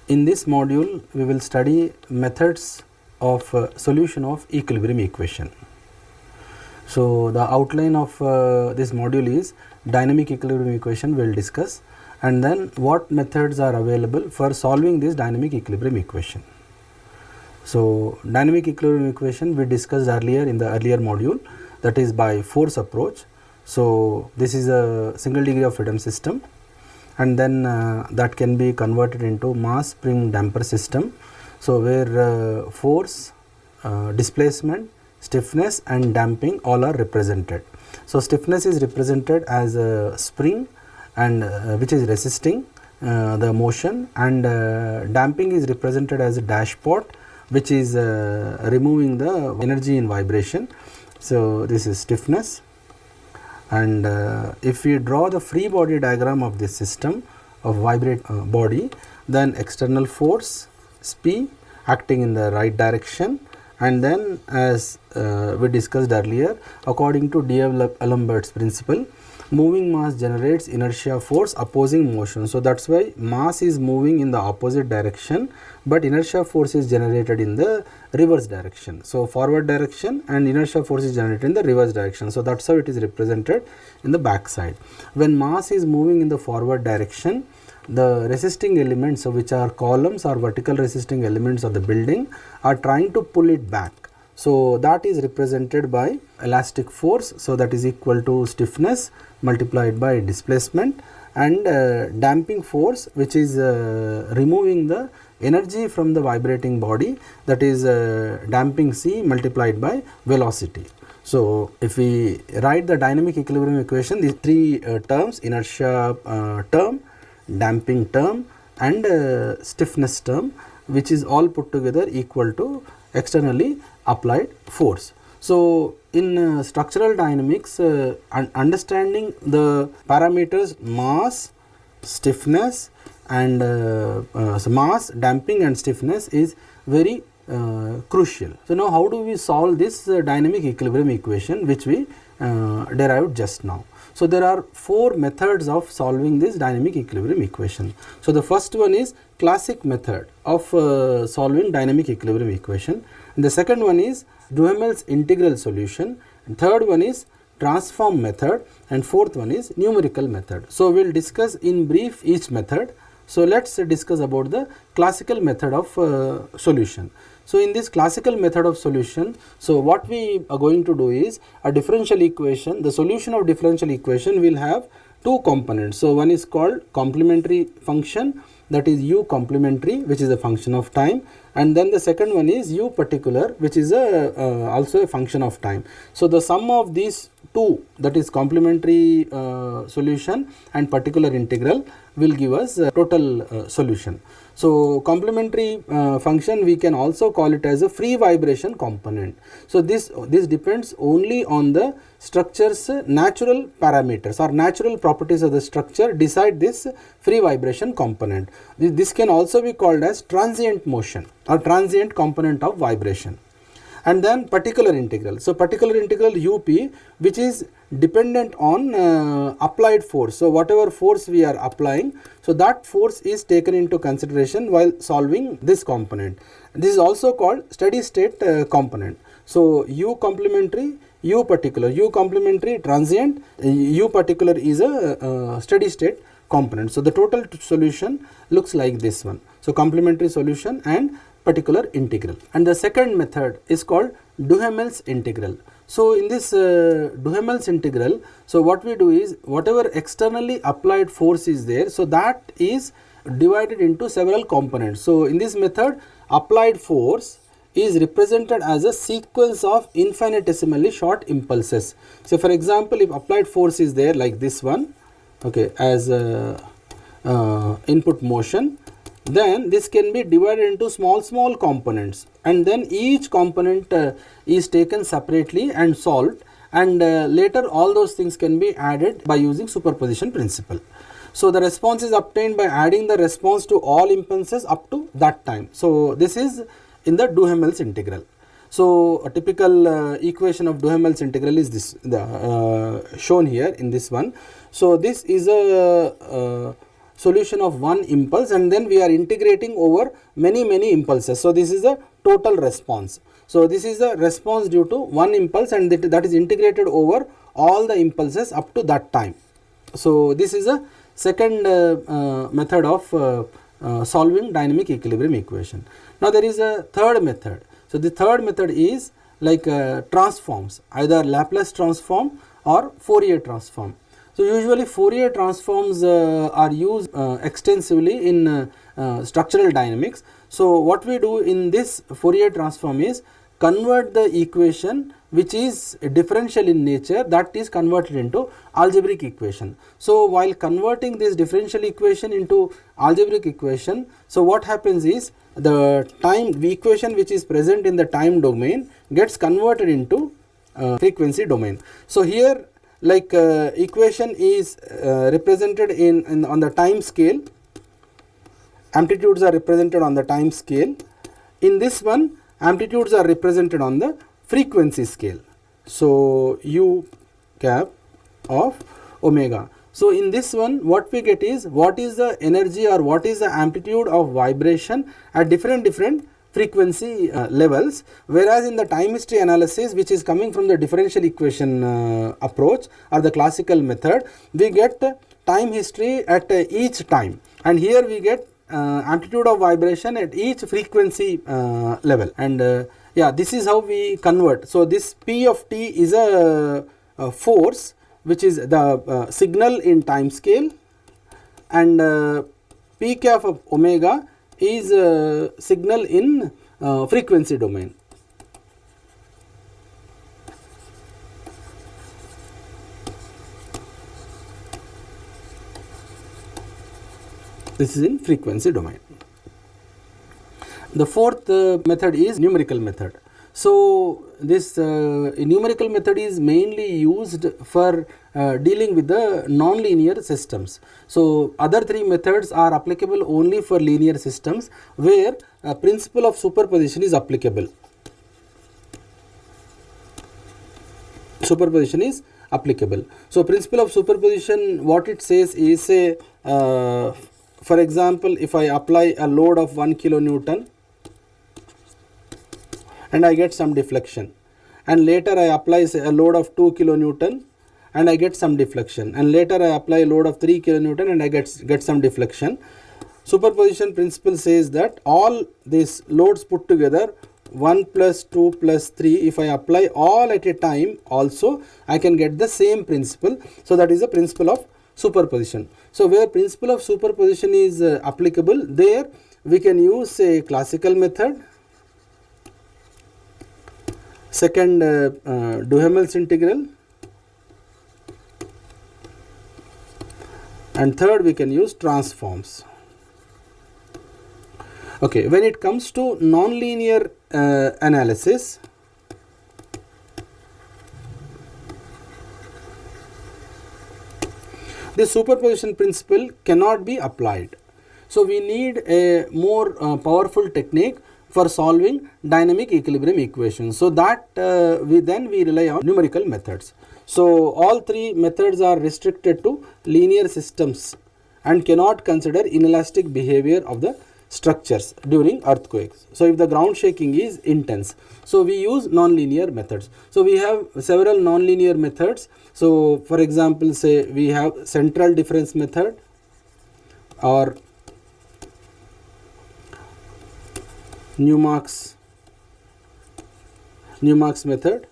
In this module, we will study methods of solution of equilibrium equation. So, the outline of this module is dynamic equilibrium equation we will discuss, and then what methods are available for solving this dynamic equilibrium equation. So, dynamic equilibrium equation we discussed earlier in the earlier module, that is by force approach. So, this is a single degree of freedom system, and then that can be converted into mass spring damper system. So, where force, displacement, stiffness and damping all are represented. So, stiffness is represented as a spring and which is resisting the motion, and damping is represented as a dashpot which is removing the energy in vibration. So, this is stiffness, and if we draw the free body diagram of this system of vibrate body, then external force P acting in the right direction, and then as we discussed earlier, according to D'Alembert's principle, moving mass generates inertia force opposing motion. So, that is why mass is moving in the opposite direction, but inertia force is generated in the reverse direction. So, forward direction and inertia force is generated in the reverse direction. So, that is how it is represented in the back side. When mass is moving in the forward direction, the resisting elements, so which are columns or vertical resisting elements of the building, are trying to pull it back. So, that is represented by elastic force. So, that is equal to stiffness multiplied by displacement, and damping force, which is removing the energy from the vibrating body, that is damping C multiplied by velocity. So, if we write the dynamic equilibrium equation, these three terms, inertia term, damping term and stiffness term, which is all put together equal to externally applied force. So, in structural dynamics, understanding the parameters mass, stiffness and so mass, damping and stiffness is very crucial. So, now how do we solve this dynamic equilibrium equation which we derived just now? So, there are four methods of solving this dynamic equilibrium equation. So, the first one is classic method of solving dynamic equilibrium equation, and the second one is Duhamel's integral solution, and third one is transform method, and fourth one is numerical method. So, we will discuss in brief each method. So, let us discuss about the classical method of solution. So, in this classical method of solution, so what we are going to do is a differential equation. The solution of differential equation will have two components. So, one is called complementary function, that is u complementary, which is a function of time, and then the second one is u particular, which is also a function of time. So, the sum of these two, that is complementary solution and particular integral, will give us a total solution. So, complementary function we can also call it as a free vibration component. So, this depends only on the structure's natural parameters or natural properties of the structure decide this free vibration component. This can also be called as transient motion or transient component of vibration. And then particular integral. So, particular integral up, which is dependent on applied force. So, whatever force we are applying, so that force is taken into consideration while solving this component. This is also called steady state component. So, u complementary, u particular, u complementary transient, u particular is a steady state component. So, the total solution looks like this one. So, complementary solution and particular integral. And the second method is called Duhamel's integral. So, in this Duhamel's integral, so what we do is whatever externally applied force is there, so that is divided into several components. So, in this method, applied force is represented as a sequence of infinitesimally short impulses. So, for example, if applied force is there like this one, okay, as input motion, then this can be divided into small components, and then each component is taken separately and solved, and later all those things can be added by using superposition principle. So, the response is obtained by adding the response to all impulses up to that time. So, this is in the Duhamel's integral. So, a typical equation of Duhamel's integral is this shown here in this one. So, this is a solution of one impulse, and then we are integrating over many impulses. So this is the total response. So this is the response due to one impulse, and that is integrated over all the impulses up to that time. So this is a second method of solving dynamic equilibrium equation. Now there is a third method. So the third method is like transforms, either Laplace transform or Fourier transform. So usually Fourier transforms are used extensively in structural dynamics. So what we do in this Fourier transform is convert the equation which is differential in nature, that is converted into algebraic equation. So while converting this differential equation into algebraic equation, so what happens is the equation which is present in the time domain gets converted into frequency domain. So here like equation is represented on the time scale, amplitudes are represented on the time scale. In this one, amplitudes are represented on the frequency scale. So u cap of omega. So in this one, what we get is what is the energy or what is the amplitude of vibration at different frequency levels, whereas in the time history analysis, which is coming from the differential equation approach or the classical method, we get time history at each time, and here we get amplitude of vibration at each frequency level. And yeah, this is how we convert. So this P of t is a force which is the signal in time scale, and P cap of omega is a signal in frequency domain. This is in frequency domain. The fourth method is numerical method. So this numerical method is mainly used for dealing with the non-linear systems. So other three methods are applicable only for linear systems, where principle of superposition is applicable. Superposition is applicable. So principle of superposition, what it says is, say for example, if I apply a load of 1 kilonewton and I get some deflection, and later I apply say a load of 2 kilonewton and I get some deflection, and later I apply a load of 3 kilonewton and I get some deflection. Superposition principle says that all these loads put together, 1 plus 2 plus 3, if I apply all at a time also, I can get the same principle. So that is the principle of superposition. So where principle of superposition is applicable, there we can use a classical method, second Duhamel's integral, and third we can use transforms. Okay, when it comes to nonlinear analysis, the superposition principle cannot be applied. So we need a more powerful technique for solving dynamic equilibrium equations. So that we rely on numerical methods. So all three methods are restricted to linear systems and cannot consider inelastic behavior of the structures during earthquakes. So if the ground shaking is intense, so we use non-linear methods. So we have several non-linear methods. So for example, say we have central difference method or Newmark's method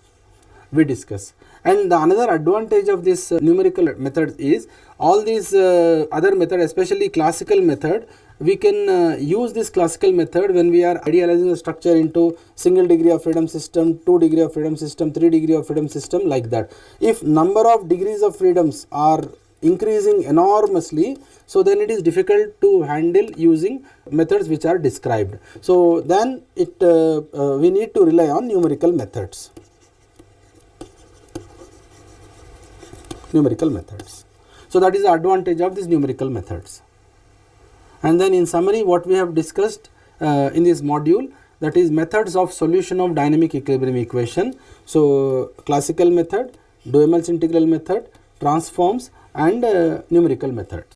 we discuss. And the another advantage of this numerical method is all these other methods, especially classical method, we can use this classical method when we are idealizing the structure into single degree of freedom system, 2 degree of freedom system, 3 degree of freedom system, like that. If number of degrees of freedoms are increasing enormously, so then it is difficult to handle using methods which are described. So then we need to rely on numerical methods. So that is the advantage of these numerical methods. And then in summary, what we have discussed in this module, that is methods of solution of dynamic equilibrium equation. So classical method, Duhamel's integral method, transforms, and numerical methods.